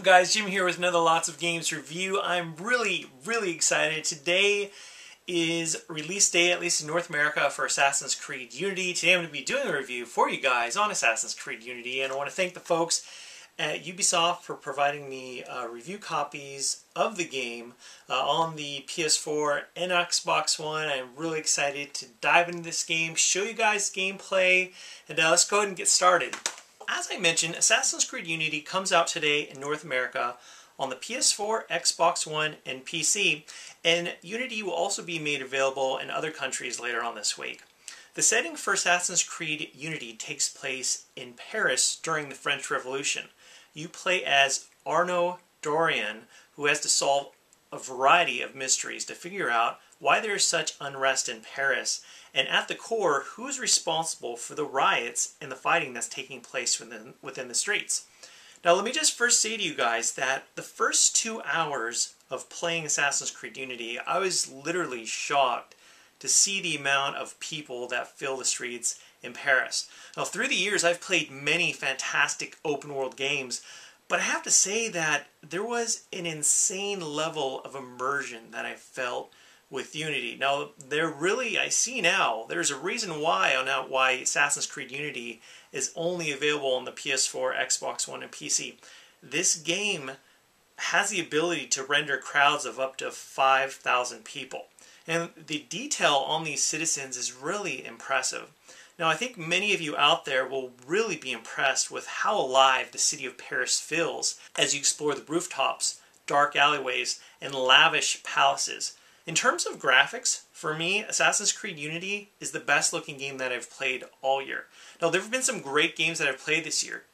guys? Jim here with another Lots of Games review. I'm really excited. Today is release day, at least in North America, for Assassin's Creed Unity. Today I'm going to be doing a review for you guys on Assassin's Creed Unity, and I want to thank the folks at Ubisoft for providing me review copies of the game on the PS4 and Xbox One. I'm really excited to dive into this game, show you guys gameplay, and let's go ahead and get started. As I mentioned, Assassin's Creed Unity comes out today in North America on the PS4, Xbox One, and PC, and Unity will also be made available in other countries later on this week. The setting for Assassin's Creed Unity takes place in Paris during the French Revolution. You play as Arnaud Dorian, who has to solve a variety of mysteries to figure out why there is such unrest in Paris, and at the core, who's responsible for the riots and the fighting that's taking place within the streets. Now let me just first say to you guys that the first 2 hours of playing Assassin's Creed Unity, I was literally shocked to see the amount of people that fill the streets in Paris. Now through the years I've played many fantastic open world games, but I have to say that there was an insane level of immersion that I felt with Unity. Now, I see now, there's a reason why Assassin's Creed Unity is only available on the PS4, Xbox One, and PC. This game has the ability to render crowds of up to 5,000 people. And the detail on these citizens is really impressive. Now, I think many of you out there will really be impressed with how alive the city of Paris feels as you explore the rooftops, dark alleyways, and lavish palaces. In terms of graphics, for me, Assassin's Creed Unity is the best looking game that I've played all year. Now, there have been some great games that I've played this year.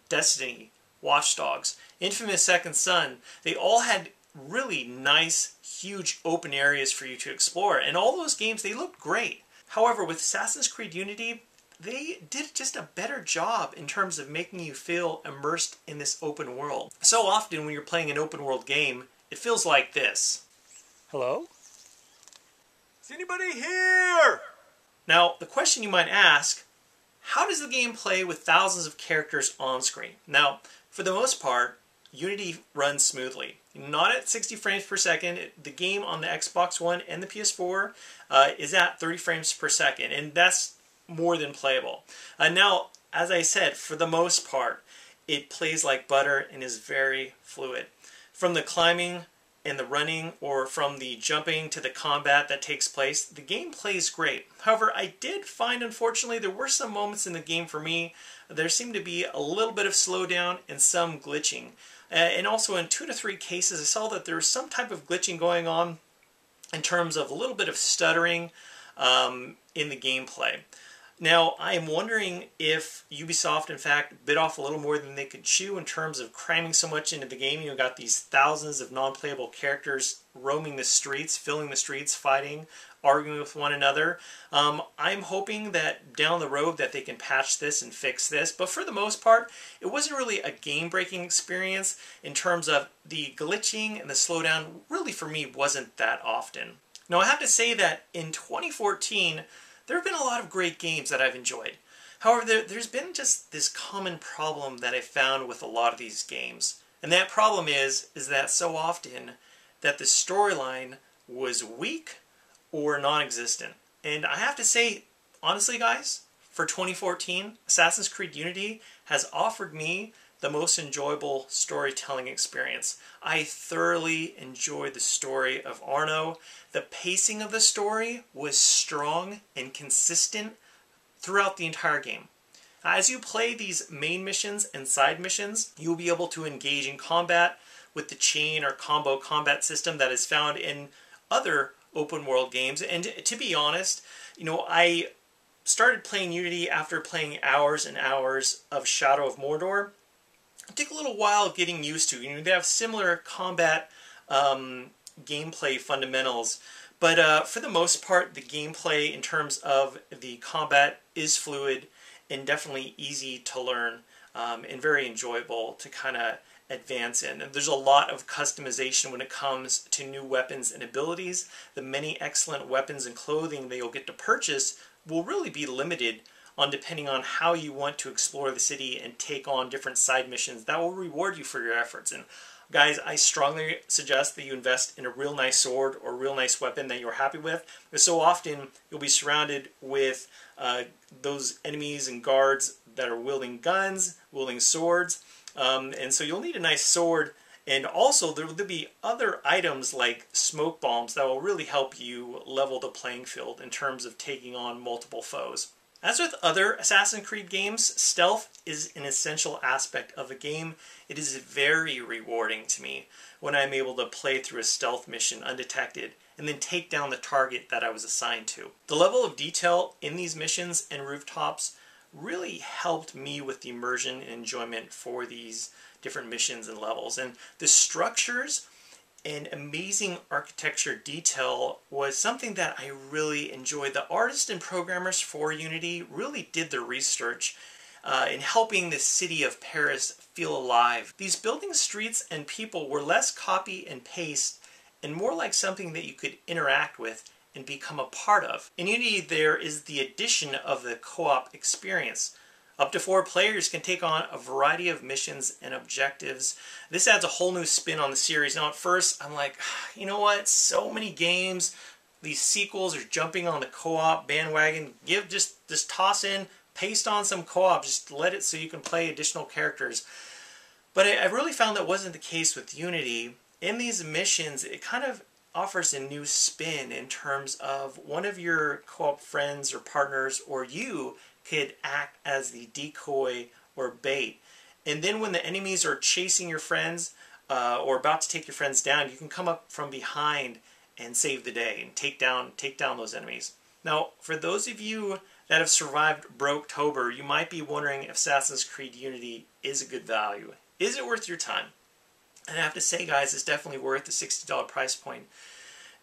Destiny, Watch Dogs, Infamous Second Son. They all had really nice, huge open areas for you to explore. And all those games, they look great. However, with Assassin's Creed Unity, they did just a better job in terms of making you feel immersed in this open world. So often when you're playing an open world game, it feels like this. Hello? Is anybody here? Now, the question you might ask, how does the game play with thousands of characters on screen? Now, for the most part, Unity runs smoothly. Not at 60 frames per second. The game on the Xbox One and the PS4 is at 30 frames per second, and that's more than playable. Now, as I said, for the most part, it plays like butter and is very fluid. From the climbing and the running, or from the jumping to the combat that takes place, the game plays great. However, I did find, unfortunately, there were some moments in the game for me, there seemed to be a little bit of slowdown and some glitching. And also in 2 to 3 cases, I saw that there was some type of glitching going on in terms of a little bit of stuttering in the gameplay. Now, I am wondering if Ubisoft, in fact, bit off a little more than they could chew in terms of cramming so much into the game. You've got these thousands of non-playable characters roaming the streets, filling the streets, fighting, arguing with one another. I'm hoping that down the road that they can patch this and fix this, but for the most part, it wasn't really a game-breaking experience in terms of the glitching and the slowdown. Really, for me, wasn't that often. Now, I have to say that in 2014, there have been a lot of great games that I've enjoyed. However, there's been just this common problem that I found with a lot of these games. And that problem is that so often that the storyline was weak or non-existent. And I have to say, honestly guys, for 2014, Assassin's Creed Unity has offered me the most enjoyable storytelling experience. I thoroughly enjoyed the story of Arnaud. The pacing of the story was strong and consistent throughout the entire game. As you play these main missions and side missions, you'll be able to engage in combat with the chain or combo combat system that is found in other open world games. And to be honest, I started playing Unity after playing hours and hours of Shadow of Mordor. It took a little while getting used to. They have similar combat gameplay fundamentals, but for the most part, the gameplay in terms of the combat is fluid and definitely easy to learn and very enjoyable to kind of advance in. And there's a lot of customization when it comes to new weapons and abilities. The many excellent weapons and clothing that you'll get to purchase will really be limited on depending on how you want to explore the city and take on different side missions that will reward you for your efforts. And guys, I strongly suggest that you invest in a real nice sword or a real nice weapon that you're happy with, because so often you'll be surrounded with those enemies and guards that are wielding guns, wielding swords, and so you'll need a nice sword. And also there will be other items like smoke bombs that will really help you level the playing field in terms of taking on multiple foes. As with other Assassin's Creed games, stealth is an essential aspect of a game. It is very rewarding to me when I'm able to play through a stealth mission undetected and then take down the target that I was assigned to. The level of detail in these missions and rooftops really helped me with the immersion and enjoyment for these different missions and levels. And the structures and amazing architecture detail was something that I really enjoyed. The artists and programmers for Unity really did their research in helping the city of Paris feel alive. These buildings, streets, and people were less copy and paste and more like something that you could interact with and become a part of. In Unity, there is the addition of the co-op experience. Up to 4 players can take on a variety of missions and objectives. This adds a whole new spin on the series. Now at first, I'm like, you know what? So many games, these sequels are jumping on the co-op bandwagon. Just toss in, paste on some co-op, just let it so you can play additional characters. But I really found that wasn't the case with Unity. In these missions, it kind of offers a new spin in terms of one of your co-op friends or partners or you could act as the decoy or bait. And then when the enemies are chasing your friends or about to take your friends down, you can come up from behind and save the day and take down those enemies. Now, for those of you that have survived Broketober, you might be wondering if Assassin's Creed Unity is a good value. Is it worth your time? And I have to say, guys, it's definitely worth the $60 price point.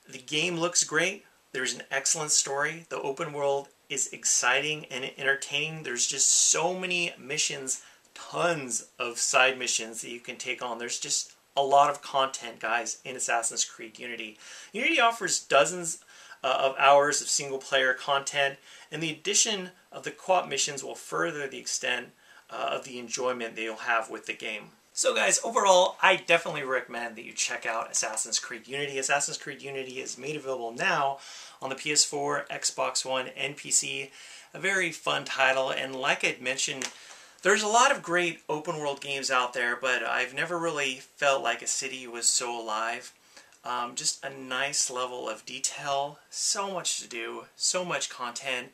The game looks great. There's an excellent story. The open world is exciting and entertaining. There's just so many missions, tons of side missions that you can take on. There's just a lot of content, guys, in Assassin's Creed Unity. Unity offers dozens of hours of single-player content, and the addition of the co-op missions will further the extent of the enjoyment that you'll have with the game. So guys, overall, I definitely recommend that you check out Assassin's Creed Unity. Assassin's Creed Unity is made available now on the PS4, Xbox One, and PC. A very fun title, and like I'd mentioned, there's a lot of great open world games out there, but I've never really felt like a city was so alive. Just a nice level of detail, so much to do, so much content.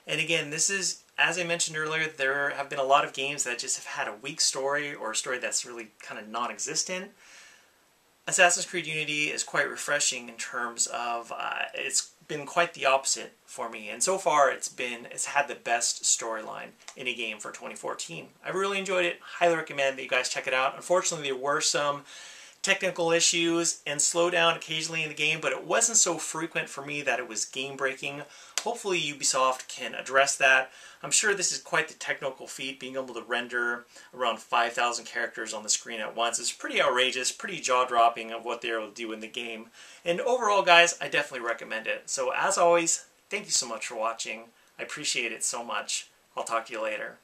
And again, this is, as I mentioned earlier, there have been a lot of games that just have had a weak story or a story that's really kind of non-existent. Assassin's Creed Unity is quite refreshing in terms of it's been quite the opposite for me, and so far it's had the best storyline in a game for 2014. I really enjoyed it. Highly recommend that you guys check it out. Unfortunately, there were some technical issues and slowdown occasionally in the game, but it wasn't so frequent for me that it was game breaking. Hopefully Ubisoft can address that. I'm sure this is quite the technical feat, being able to render around 5,000 characters on the screen at once. It's pretty outrageous, pretty jaw-dropping of what they're able to do in the game. And overall, guys, I definitely recommend it. So as always, thank you so much for watching. I appreciate it so much. I'll talk to you later.